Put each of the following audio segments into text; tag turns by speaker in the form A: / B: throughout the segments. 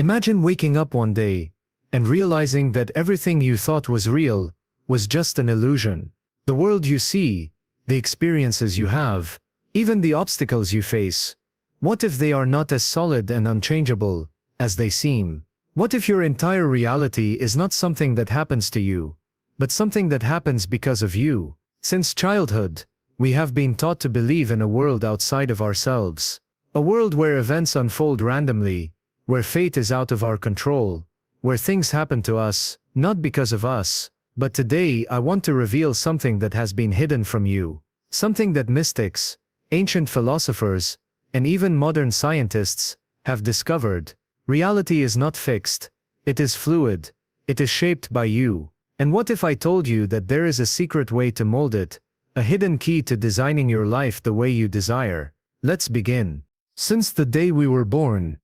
A: Imagine waking up one day and realizing that everything you thought was real was just an illusion. The world you see, the experiences you have, even the obstacles you face. What if they are not as solid and unchangeable as they seem? What if your entire reality is not something that happens to you, but something that happens because of you? Since childhood, we have been taught to believe in a world outside of ourselves. A world where events unfold randomly, where fate is out of our control, where things happen to us, not because of us. But today I want to reveal something that has been hidden from you. Something that mystics, ancient philosophers, and even modern scientists have discovered. Reality is not fixed. It is fluid. It is shaped by you. And what if I told you that there is a secret way to mold it? A hidden key to designing your life the way you desire? Let's begin. Since the day we were born,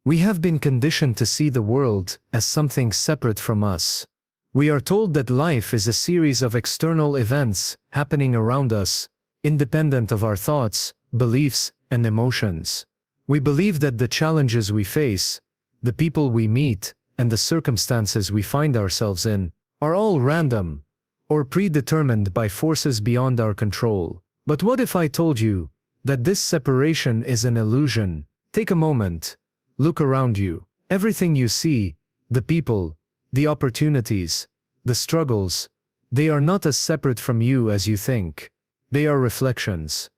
A: we have been conditioned to see the world as something separate from us. We are told that life is a series of external events happening around us, independent of our thoughts, beliefs, and emotions. We believe that the challenges we face, the people we meet, and the circumstances we find ourselves in are all random or predetermined by forces beyond our control. But what if I told you that this separation is an illusion? Take a moment. Look around you. Everything you see, the people, the opportunities, the struggles, they are not as separate from you as you think. They are reflections.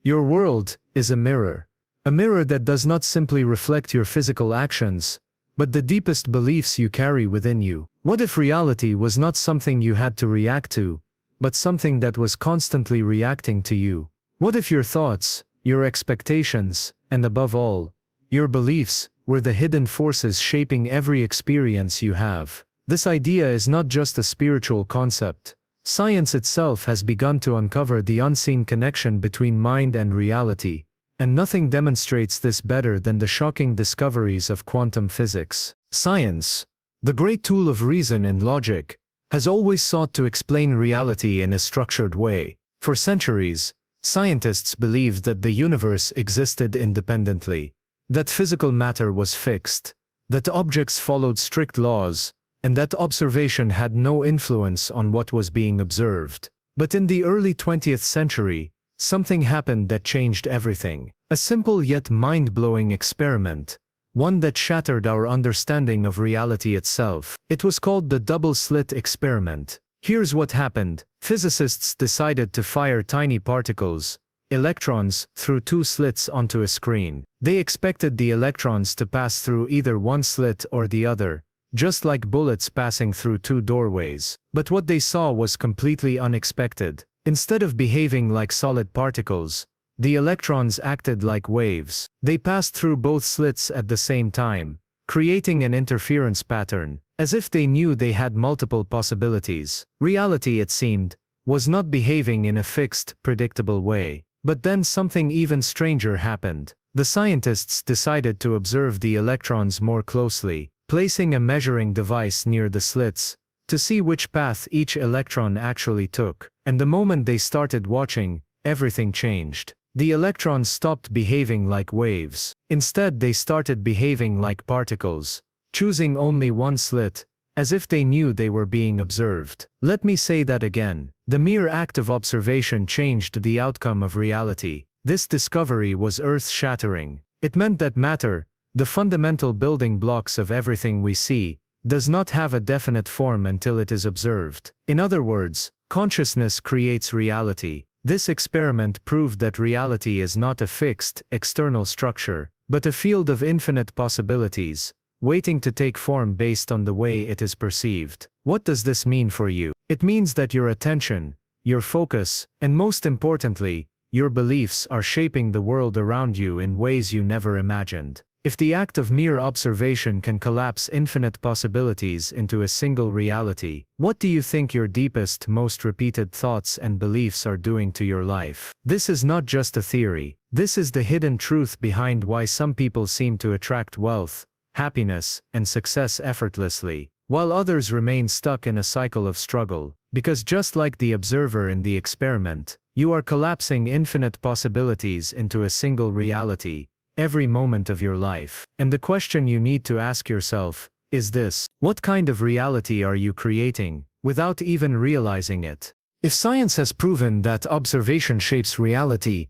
A: Your world is a mirror. A mirror that does not simply reflect your physical actions, but the deepest beliefs you carry within you. What if reality was not something you had to react to, but something that was constantly reacting to you? What if your thoughts, your expectations, and above all, your beliefs, were the hidden forces shaping every experience you have? This idea is not just a spiritual concept. Science itself has begun to uncover the unseen connection between mind and reality, and nothing demonstrates this better than the shocking discoveries of quantum physics. Science, the great tool of reason and logic, has always sought to explain reality in a structured way. For centuries, scientists believed that the universe existed independently, that physical matter was fixed, that objects followed strict laws, and that observation had no influence on what was being observed. But in the early 20th century, something happened that changed everything. A simple yet mind-blowing experiment, one that shattered our understanding of reality itself. It was called the Double Slit Experiment. Here's what happened. Physicists decided to fire tiny particles, electrons, through two slits onto a screen. They expected the electrons to pass through either one slit or the other, just like bullets passing through two doorways. But what they saw was completely unexpected. Instead of behaving like solid particles, the electrons acted like waves. They passed through both slits at the same time, creating an interference pattern, as if they knew they had multiple possibilities. Reality, it seemed, was not behaving in a fixed, predictable way. But then something even stranger happened. The scientists decided to observe the electrons more closely, placing a measuring device near the slits, to see which path each electron actually took. And the moment they started watching, everything changed. The electrons stopped behaving like waves. Instead, they started behaving like particles, choosing only one slit, as if they knew they were being observed. Let me say that again. The mere act of observation changed the outcome of reality. This discovery was earth-shattering. It meant that matter, the fundamental building blocks of everything we see, does not have a definite form until it is observed. In other words, consciousness creates reality. This experiment proved that reality is not a fixed, external structure, but a field of infinite possibilities, waiting to take form based on the way it is perceived. What does this mean for you? It means that your attention, your focus, and most importantly, your beliefs are shaping the world around you in ways you never imagined. If the act of mere observation can collapse infinite possibilities into a single reality, what do you think your deepest, most repeated thoughts and beliefs are doing to your life? This is not just a theory. This is the hidden truth behind why some people seem to attract wealth, happiness, and success effortlessly, while others remain stuck in a cycle of struggle. Because just like the observer in the experiment, you are collapsing infinite possibilities into a single reality, every moment of your life. And the question you need to ask yourself is this: what kind of reality are you creating without even realizing it? If science has proven that observation shapes reality,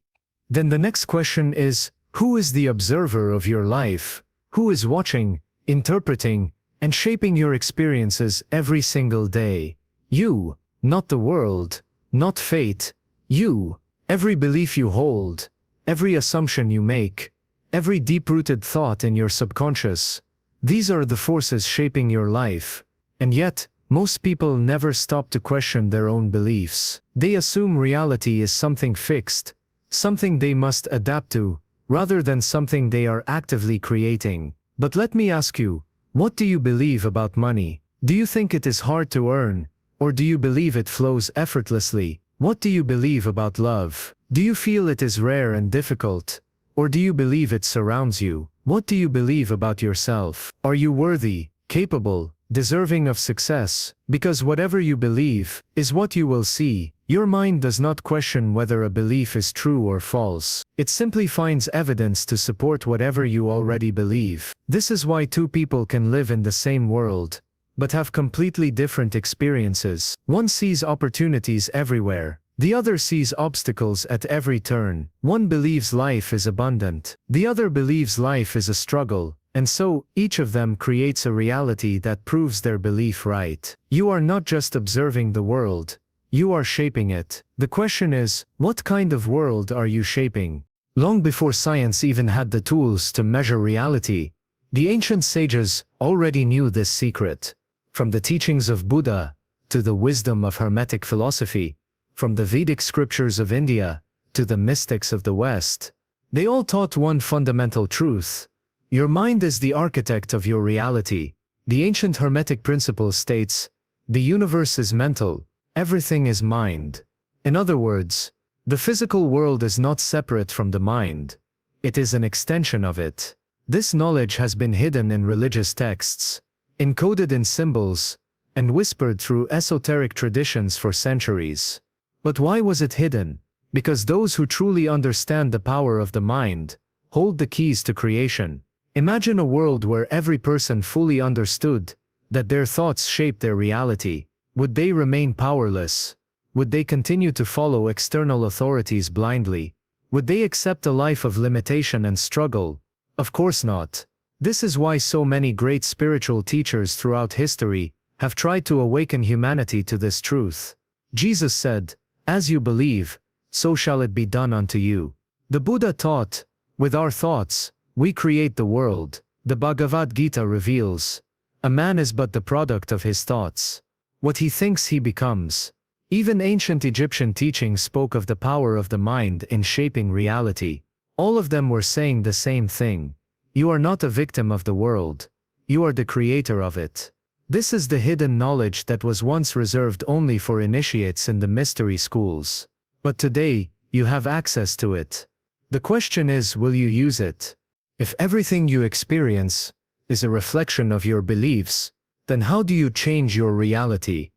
A: then the next question is, who is the observer of your life? Who is watching, interpreting, and shaping your experiences every single day? You, not the world, not fate. You. Every belief you hold, every assumption you make, every deep-rooted thought in your subconscious. These are the forces shaping your life. And yet, most people never stop to question their own beliefs. They assume reality is something fixed, something they must adapt to, rather than something they are actively creating. But let me ask you, what do you believe about money? Do you think it is hard to earn, or do you believe it flows effortlessly? What do you believe about love? Do you feel it is rare and difficult, or do you believe it surrounds you? What do you believe about yourself? Are you worthy, capable, deserving of success? Because whatever you believe is what you will see. Your mind does not question whether a belief is true or false. It simply finds evidence to support whatever you already believe. This is why two people can live in the same world, but have completely different experiences. One sees opportunities everywhere. The other sees obstacles at every turn. One believes life is abundant. The other believes life is a struggle. And so, each of them creates a reality that proves their belief right. You are not just observing the world. You are shaping it. The question is, what kind of world are you shaping? Long before science even had the tools to measure reality, the ancient sages already knew this secret. From the teachings of Buddha to the wisdom of Hermetic philosophy, from the Vedic scriptures of India to the mystics of the West, they all taught one fundamental truth. Your mind is the architect of your reality. The ancient Hermetic principle states, the universe is mental, everything is mind. In other words, the physical world is not separate from the mind. It is an extension of it. This knowledge has been hidden in religious texts, encoded in symbols, and whispered through esoteric traditions for centuries. But why was it hidden? Because those who truly understand the power of the mind hold the keys to creation. Imagine a world where every person fully understood that their thoughts shape their reality. Would they remain powerless? Would they continue to follow external authorities blindly? Would they accept a life of limitation and struggle? Of course not. This is why so many great spiritual teachers throughout history have tried to awaken humanity to this truth. Jesus said, "As you believe, so shall it be done unto you." The Buddha taught, "With our thoughts, we create the world." The Bhagavad Gita reveals, "A man is but the product of his thoughts. What he thinks he becomes." Even ancient Egyptian teachings spoke of the power of the mind in shaping reality. All of them were saying the same thing. You are not a victim of the world. You are the creator of it. This is the hidden knowledge that was once reserved only for initiates in the mystery schools. But today, you have access to it. The question is, will you use it? If everything you experience is a reflection of your beliefs, then how do you change your reality?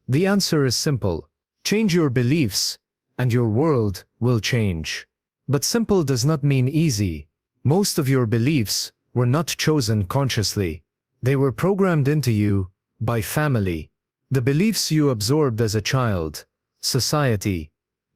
A: The answer is simple. Change your beliefs, and your world will change. But simple does not mean easy. Most of your beliefs were not chosen consciously. They were programmed into you by family. The beliefs you absorbed as a child, society,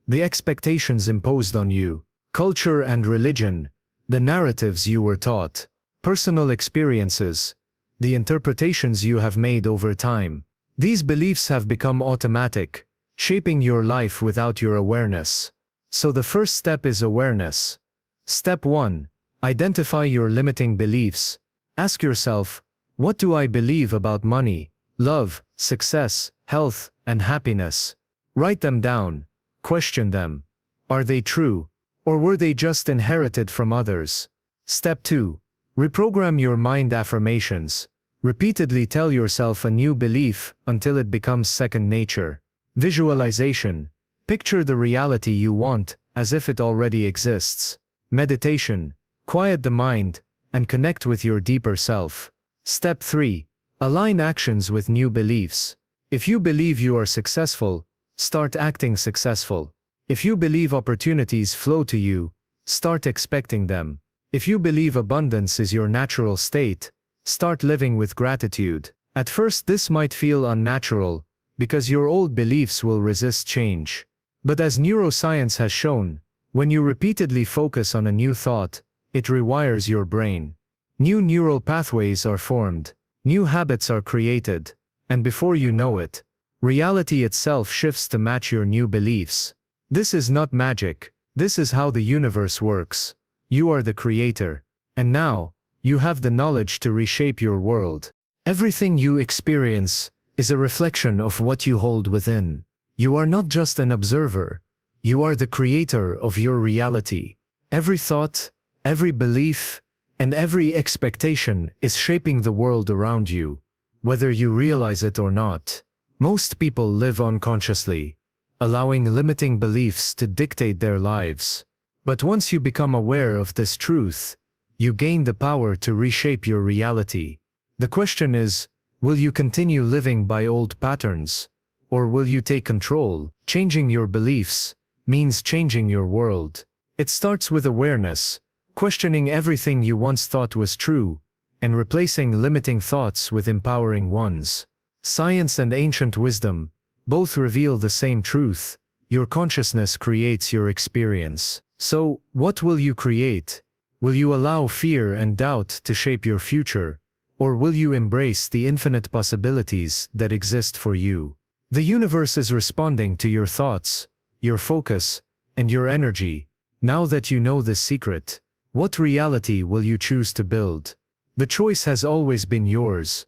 A: the expectations imposed on you, culture and religion, the narratives you were taught, personal experiences, the interpretations you have made over time. These beliefs have become automatic, shaping your life without your awareness. So the first step is awareness. Step 1. Identify your limiting beliefs. Ask yourself, what do I believe about money, love, success, health, and happiness? Write them down. Question them. Are they true? Or were they just inherited from others? Step 2. Reprogram your mind affirmations. Repeatedly tell yourself a new belief until it becomes second nature. Visualization. Picture the reality you want as if it already exists. Meditation. Quiet the mind and connect with your deeper self. Step 3. Align actions with new beliefs. If you believe you are successful, start acting successful. If you believe opportunities flow to you, start expecting them. If you believe abundance is your natural state, start living with gratitude. At first this might feel unnatural, because your old beliefs will resist change. But as neuroscience has shown, when you repeatedly focus on a new thought, it rewires your brain. New neural pathways are formed, new habits are created, and before you know it, reality itself shifts to match your new beliefs. This is not magic, this is how the universe works. You are the creator, and now, you have the knowledge to reshape your world. Everything you experience is a reflection of what you hold within. You are not just an observer, you are the creator of your reality. Every thought, every belief, and every expectation is shaping the world around you, whether you realize it or not. Most people live unconsciously, allowing limiting beliefs to dictate their lives. But once you become aware of this truth, you gain the power to reshape your reality. The question is, will you continue living by old patterns? Or will you take control? Changing your beliefs means changing your world. It starts with awareness, questioning everything you once thought was true, and replacing limiting thoughts with empowering ones. Science and ancient wisdom both reveal the same truth: your consciousness creates your experience. So, what will you create? Will you allow fear and doubt to shape your future? Or will you embrace the infinite possibilities that exist for you? The universe is responding to your thoughts, your focus, and your energy. Now that you know this secret, what reality will you choose to build? The choice has always been yours.